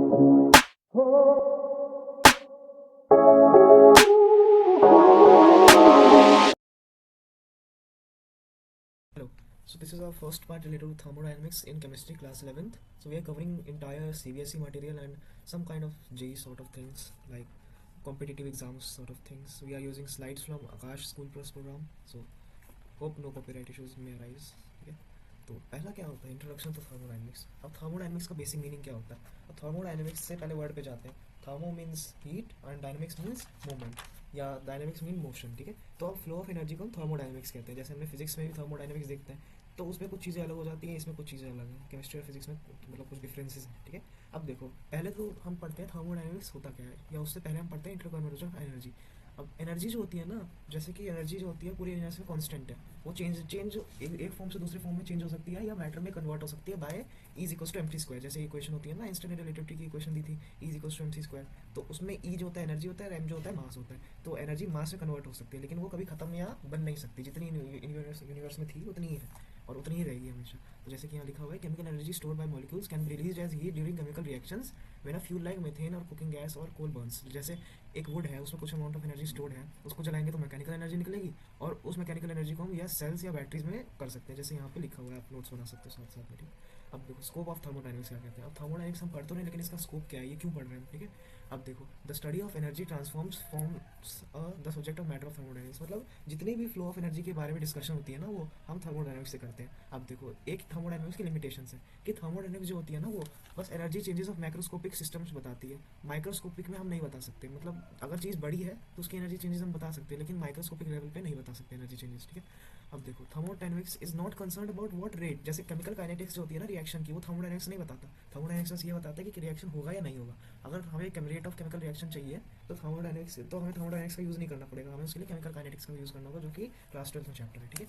Hello. So this is our first part related to thermodynamics in chemistry class 11th. So we are covering entire CBSE material and some kind of JEE sort of things like competitive exams sort of things. We are using slides from Akash School Plus program. So hope no copyright issues may arise. ठीक है, तो पहला क्या होता है introduction to thermodynamics. अब thermodynamics का basic meaning क्या होता है. अब थर्मोडायनेमिक्स से पहले वर्ड पे जाते हैं. Thermo means heat and dynamics means movement या डायनेमिक्स मीन मोशन. ठीक है, तो अब फ्लो ऑफ एनर्जी को हम थर्मोडायनेमिक्स कहते हैं. जैसे हमने फिजिक्स में भी थर्मोडायनेमिक्स देखते हैं तो उसमें कुछ चीज़ें अलग हो जाती हैं, इसमें कुछ चीज़ें अलग हैं. केमिस्ट्री और फिजिक्स में मतलब कुछ डिफरेंसेस हैं. ठीक है, अब देखो पहले तो हम पढ़ते हैं थर्मोडायनेमिक्स होता क्या है, या उससे पहले हम पढ़ते हैं इंटरकन्वर्जन ऑफ एनर्जी. अब एनर्जी जो होती है ना, जैसे कि एनर्जी जो होती है पूरी यूनिवर्स में कांस्टेंट है. वो चेंज एक फॉर्म से दूसरे फॉर्म में चेंज हो सकती है या मैटर में कन्वर्ट हो सकती है by is equals to MC square. जैसे इक्वेशन होती है ना, आइंस्टाइन ने रिलेटिविटी की इक्वेशन दी थी is equals to MC square. तो उसमें ई जो होता है एनर्जी होता है, एम जो होता है मास होता है. तो एनर्जी मास में कन्वर्ट हो सकती है, लेकिन वो कभी खत्म या बन नहीं सकती. जितनी यूनिवर्स में थी उतनी ही है और उतनी ही रहेगी हमेशा. तो जैसे कि यहाँ लिखा हुआ है, chemical energy stored by molecules can be released as heat during chemical reactions when a fuel like methane और कुकिंग गैस और कोल बर्न्स. जैसे एक वुड है, उसमें कुछ अमाउंट ऑफ एनर्जी स्टोर्ड है, उसको जलाएंगे तो मैकेनिकल एनर्जी निकलेगी और उस मैकेनिकल एनर्जी को हम या सेल्स या बैटरीज में कर सकते हैं. जैसे यहाँ पे लिखा हुआ है, आप नोट्स बना सकते हो साथ साथ में. ठीक है, अब देखो स्कोप ऑफ थर्मोडायनेमिक्स क्या कहते हैं. अब थर्मोडायनेमिक्स हम पढ़ तो नहीं, लेकिन इसका स्कोप क्या है, ये क्यों पढ़ रहे हैं. ठीक है, अब देखो the study of energy transforms forms the subject of matter of thermodynamics. मतलब जितनी भी फ्लो ऑफ एनर्जी के बारे में डिस्कशन होती है ना, वो हम थर्मोडायनेमिक्स से करते हैं. अब देखो एक थर्मोडायनेमिक्स की लिमिटेशन है कि थर्मोडायनेमिक्स जो होती है ना, वो बस energy changes of macroscopic systems बताती है. माइक्रोस्कोपिक में हम नहीं बता सकते. मतलब अगर चीज़ बड़ी है तो उसकी एनर्जी चेंजेस हम बता सकते हैं, लेकिन माइक्रोस्कोपिक लेवल पे नहीं बता सकते एनर्जी चेंजेस. ठीक है, अब देखो thermodynamics is not concern about what rate. जैसे केमिकल काइनेटिक्स जो होती है ना रिएक्शन की, वो थर्मोडायनेमिक्स नहीं बताता. थर्मोडायनेमिक्स बस ये बताता है कि रिएक्शन होगा या नहीं होगा. अगर हमें रेट ऑफ केमिकल रिएक्शन चाहिए तो हमें थर्मोडायनेमिक्स का यूज़ नहीं करना पड़ेगा, हमें उसके लिए केमिकल काइनेटिक्स का यूज़ करना होगा, जो कि क्लास 12 में चैप्टर है. ठीक है,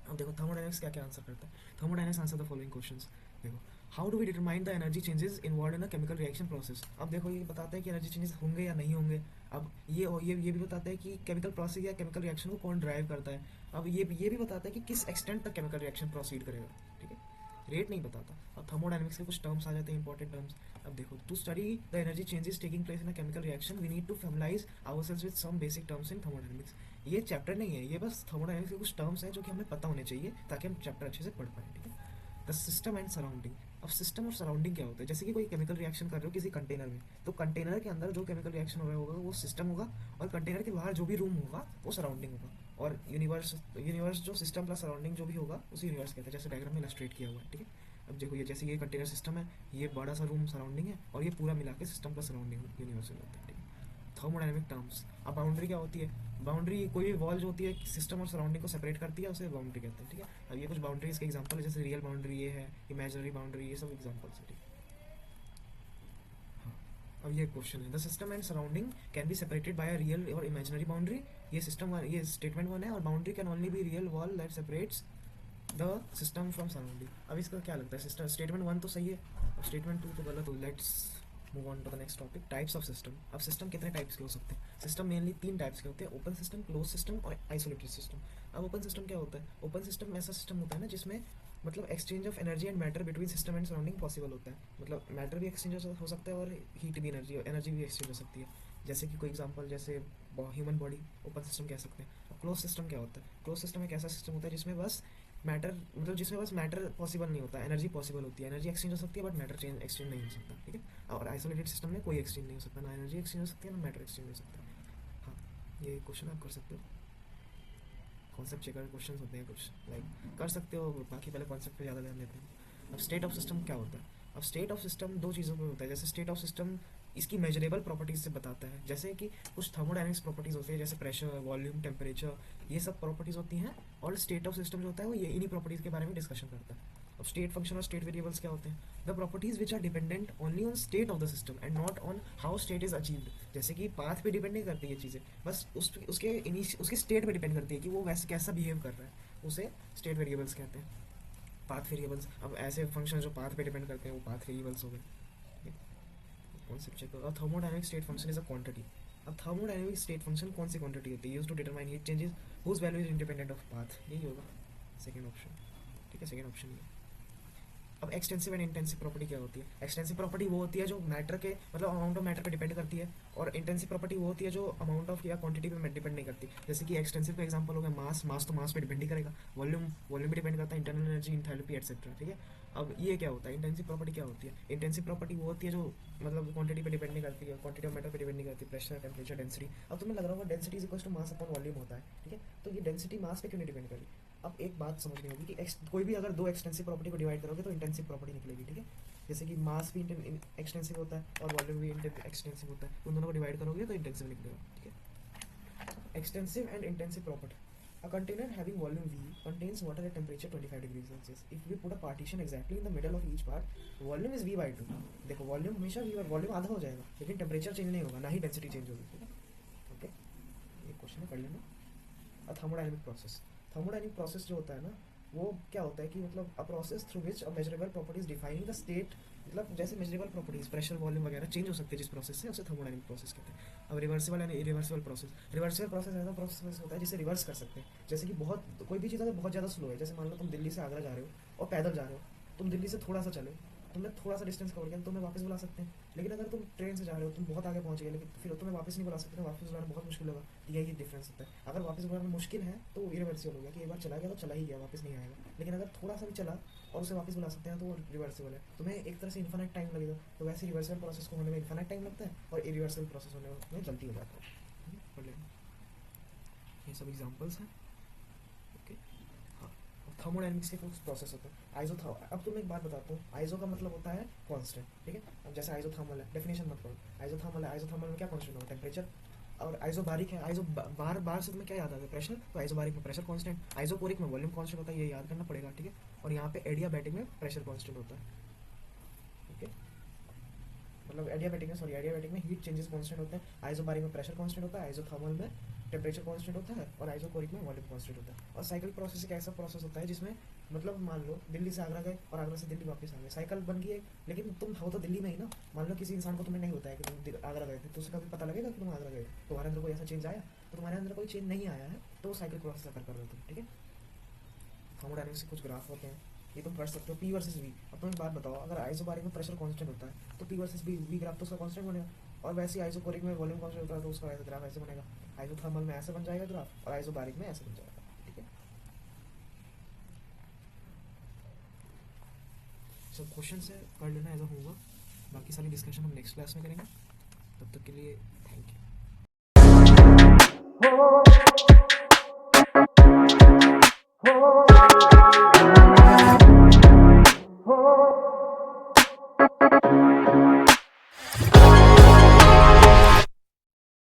अब देखो थर्मोडायनेमिक्स क्या क्या आंसर करता है. Thermodynamics answer the following questions. देखो how do we determine the energy changes involve in a chemical reaction process. अब देखो ये बताता है कि एनर्जी चेंजेस होंगे या नहीं होंगे. अब ये भी बताता है कि केमिकल प्रोसेस या केमिकल रिएक्शन को कौन ड्राइव करता है. अब ये भी बताता है कि किस एक्सटेंट तक केमिकल रिएक्शन प्रोसीड करेगा. ठीक है, रेट नहीं बताता. अब थर्मोडायनेमिक्स के कुछ टर्म्स आ जाते हैं, इंपॉर्टेंट टर्म्स. अब देखो to study the energy changes taking place in a chemical reaction we need to familiarise ourselves with some basic terms in thermodynamics. ये चैप्टर नहीं है, ये बस थर्मोडायनेमिक्स के कुछ टर्म्स हैं जो कि हमें पता होने चाहिए ताकि हम चैप्टर अच्छे से पढ़ पाएँ. ठीक है, द सिस्टम एंड सराउंडिंग. अब सिस्टम और सराउंडिंग क्या होता है. जैसे कि कोई केमिकल रिएक्शन कर रहे हो किसी कंटेनर में, तो कंटेनर के अंदर जो केमिकल रिएक्शन हो रहा होगा वो सिस्टम होगा, और कंटेनर के बाहर जो भी रूम होगा वो सराउंडिंग होगा. और यूनिवर्स जो सिस्टम प्लस सराउंडिंग जो भी होगा उसी यूनिवर्स कहते हैं, जैसे डायग्राम में इलस्ट्रेट किया हुआ है. ठीक है, अब देखो ये जैसे ये कंटेनर सिस्टम है, ये बड़ा सा रूम सराउंडिंग है, और ये पूरा मिला के सिस्टम प्लस सराउंडिंग यूनिवर्स होता है. ठीक है, थर्मोडायनेमिक टर्म्स. अब बाउंड्री क्या होती है. बाउंड्री कोई भी वॉल जो होती है सिस्टम और सराउंडिंग को सेपरेट करती है, उसे बाउंड्री कहते हैं. ठीक है, अब ये कुछ बाउंड्रीज के एग्जांपल है, जैसे रियल बाउंड्री ये है, इमेजिनरी बाउंड्री, ये सब एग्जांपल्स है. ठीक है, हाँ, अब ये क्वेश्चन है, the system and surrounding can be separated by a real और इमेजिनरी बाउंड्री. ये सिस्टम ये स्टेटमेंट 1 है, और boundary can only be real wall that separates the system from surrounding. अब इसका क्या लगता है, सिस्टम स्टेटमेंट 1 तो सही है, अब स्टेटमेंट 2 तो गलत हो. Let's move on to the next topic, types of system. अब सिस्टम कितने टाइप्स के हो सकते हैं. सिस्टम मेनली 3 टाइप्स के होते हैं, ओपन सिस्टम, क्लोज सिस्टम और आइसोलेटेड सिस्टम. अब ओपन सिस्टम क्या होता है. ओपन सिस्टम ऐसा सिस्टम होता है ना जिसमें मतलब exchange of energy and matter between system and surrounding possible होता है. मतलब मैटर भी एक्सचेंज हो सकता है और हीट भी एनर्जी भी एक्सचेंज हो सकती है. जैसे कि कोई एग्जांपल, जैसे ह्यूमन बॉडी ओपन सिस्टम कह सकते हैं. अब क्लोज सिस्टम क्या होता है. क्लोज सिस्टम एक ऐसा सिस्टम होता है जिसमें बस मैटर मतलब जिसमें बस मैटर पॉसिबल नहीं होता, एनर्जी पॉसिबल होती है. एनर्जी एक्सचेंज हो सकती है बट मैटर चेंज एक्सचेंज नहीं हो सकता. ठीक है, और आइसोलेटेड सिस्टम में कोई एक्सचेंज नहीं हो सकता, ना एनर्जी एक्सचेंज हो सकती है ना मैटर एक्सचेंज हो सकता है. हाँ, ये क्वेश्चन आप कर सकते हो. कॉन्सेप्ट चेकर क्वेश्चन होते हैं कुछ, लाइक कर सकते हो. बाकी पहले कॉन्सेप्ट पे ज़्यादा ध्यान देते हैं. अब स्टेट ऑफ सिस्टम क्या होता है. अब स्टेट ऑफ सिस्टम 2 चीज़ों पर होता है. जैसे स्टेट ऑफ सिस्टम इसकी मेजरेबल प्रॉपर्टीज से बताता है, जैसे कि कुछ थर्मोडायनेमिक्स प्रॉपर्टीज होती है, जैसे प्रेशर, वॉल्यूम, टेम्परेचर, ये सब प्रॉपर्टीज होती हैं. और स्टेट ऑफ सिस्टम जो होता है वो ये इन्हीं प्रॉपर्टीज के बारे में डिस्कशन करता है. अब स्टेट फंक्शन और स्टेट वेरिएबल्स क्या होते हैं. The properties which are dependent only on state of the system and not on how state is achieved. जैसे कि पाथ पे डिपेंड नहीं करती ये चीज़ें, बस उसके स्टेट पे डिपेंड करती है कि वो वैसे कैसा बिहेव कर रहा है, उसे स्टेट वेरिएबल्स कहते हैं. पाथ वेरिएबल्स, अब ऐसे फंक्शन जो पाथ पे डिपेंड करते हैं वो पाथ वेरिएबल्स हो गए. कॉन्सेप्ट चेक करो. Thermodynamic state function is a quantity. अब थर्मोडायनेमिक स्टेट फंक्शन कौन सी क्वांटिटी होती है, use to determine heat changes whose value is independent of path. यही होगा सेकंड ऑप्शन. ठीक है, सेकंड ऑप्शन ये. अब एक्सटेंसिव एंड इंटेंसिव प्रॉपर्टी क्या होती है? एक्सटेंसिव प्रॉपर्टी वो होती है जो मैटर के मतलब अमाउंट ऑफ मैटर पे डिपेंड करती है, और इंटेंसिव प्रॉपर्टी वो होती है जो अमाउंट ऑफ या क्वांटिटी पे डिपेंड नहीं करती। जैसे कि एक्सटेंसिव का एग्जांपल हो गया मास, मास तो मास पे डिपेंड ही करेगा, वॉल्यूम वॉल्यूम पे डिपेंड करता है, इंटरनल एनर्जी, इंथैल्पी एटसेट्रा, ठीक है। अब ये क्या होता है? इंटेंसिव प्रॉपर्टी क्या होती है? इंटेंसिव प्रॉपर्टी वो होती है जो मतलब क्वांटिटी पे डिपेंड नहीं करती है, क्वांटिटी ऑफ मैटर पे डिपेंड नहीं करती, प्रेशर, टेम्परेचर, डेंसिटी। अब तुम्हें लग रहा होगा density is equal to mass upon volume होता है, ठीक है। तो ये डेंसिटी मास पे क्यों नहीं डिपेंड करी? अब एक बात समझनी होगी कि कोई भी अगर दो एक्सटेंसिव प्रॉपर्टी को डिवाइड करोगे तो इंटेंसिव प्रॉपर्टी निकलेगी, ठीक है। जैसे कि मास भी एक्सटेंसिव होता है और वॉल्यूम भी एक्सटेंसिव होता है, उन दोनों को डिवाइड करोगे तो इंटेंसिव निकलेगा, ठीक है। Extensive and intensive property. A container having volume V contains water at temperature 25 degrees Celsius. If we put a partition exactly in the middle of each part, volume is V by 2. देखो volume हमेशा V, volume आधा हो जाएगा लेकिन temperature change नहीं होगा, ना ही density change होगी, ठीक है। ओके, ये क्वेश्चन है, पढ़ लेना। Thermodynamic process. थर्मोडायनेमिक प्रोसेस जो होता है ना, वो क्या होता है कि मतलब a process through which a measurable properties defining the state, मतलब जैसे मेजरेबल प्रॉपर्टीज प्रेशर, वॉल्यूम वगैरह चेंज हो सकते हैं जिस प्रोसेस से, उसे थर्मोडायनेमिक प्रोसेस कहते हैं। अब reversible and irreversible process. Reversible process ऐसा प्रोसेस होता है जिसे रिवर्स कर सकते हैं। जैसे कि बहुत कोई भी चीज़ अगर बहुत ज़्यादा स्लो है, जैसे मान लो तुम दिल्ली से आगरा जा रहे हो और पैदल जा रहे हो, तुम दिल्ली से थोड़ा सा चले, तुमने थोड़ा सा डिस्टेंस कवर किया तो तुम्हें वापस बुला सकते हैं। लेकिन अगर तुम ट्रेन से जा रहे हो, तुम बहुत आगे पहुंच गए, लेकिन फिर तुम्हें वापस नहीं बुला सकते, वापस बुलाना बहुत मुश्किल होगा। यही डिफरेंस होता है। अगर वापस बुलाना मुश्किल है तो इरिवर्सिबल हो गया कि एक बार चला गया तो चला ही गया, वापस नहीं आएगा। लेकिन अगर थोड़ा सा भी चला और उसे वापस बुला सकते हैं तो वो रिवर्सिबल है। तुम्हें एक तरह से इन्फिनिट टाइम लगेगा, तो वैसे रिवर्सिबल प्रोसेस को होने में इन्फिनिट टाइम लगता है और इरिवर्सिबल प्रोसेस होने में जल्दी हो जाता है। पढ़ लेना, ये सब एग्जांपल्स हैं। ओके, हाँ। थर्मोडायनेमिक्स के कुछ प्रोसेस होते हैं। अब तुम्हें एक बात बताता हूँ, आइजो का मतलब होता है कांस्टेंट, ठीक है। अब जैसे आइजोथर्मल है, डेफिनेशन मत पढ़ो। आइजोथर्मल है, आइजोथर्मल में क्या कांस्टेंट होगा? टेम्परेचर। और आइजोबारिक है, आइजो बार बार से तुम्हें क्या याद आता है? प्रेशर। तो आइजोबारिक में प्रेशर कांस्टेंट, आइजोपोरिक में वॉल्यूम कांस्टेंट होता है, ये याद करना पड़ेगा, ठीक है। और यहाँ पे एडियाबैटिक में प्रेशर कांस्टेंट होता है, ओके। मतलब एडियाबैटिक में हीट चेंजेस कांस्टेंट होते हैं, आइजोबारिक में प्रेशर कांस्टेंट होता है, आइजोथर्मल में टेम्परेचर कांस्टेंट होता है और आइजोकोरिक में वॉल्यूम कांस्टेंट होता है। और साइकिल प्रोसेस एक ऐसा प्रोसेस होता है जिसमें मतलब मान लो दिल्ली से आगरा गए और आगरा से दिल्ली वापस आ गए, साइकिल बन गई है, लेकिन तुम हो तो दिल्ली में ही ना। मान लो किसी इंसान को तुम्हें नहीं होता है कि तुम आगरा गए थे, तो उसे कभी पता लगेगा कि तुम आगरा गए, तुम्हारे अंदर कोई ऐसा चेंज आया? तो तुम्हारे अंदर कोई चेंज नहीं आया है, तो साइकिल प्रोसेस अगर कर रहे हो तुम, ठीक है। थर्मोडायनेमिक्स के कुछ ग्राफ होते हैं, ये तुम पढ़ सकते हो, पी वर्सेस वी। अब तुम एक बात बताओ, अगर आइसोबारिक में प्रेशर कांस्टेंट होता है तो पी वर्सेस वी ग्राफ तो उसका कांस्टेंट बनेगा, और वैसे आइसोकोरिक में वॉल्यूम कांस्टेंट होता है तो उसका ग्राफ ऐसे बनेगा। आइसोथर्मल में ऐसे बन जाएगा ग्राफ और आइसोबारिक में ऐसे बन जाएगा, ठीक है। सब क्वेश्चन से कर लेना एज अ होमवर्क, बाकी सारी डिस्कशन हम नेक्स्ट क्लास में करेंगे। तब तक के लिए थैंक यू।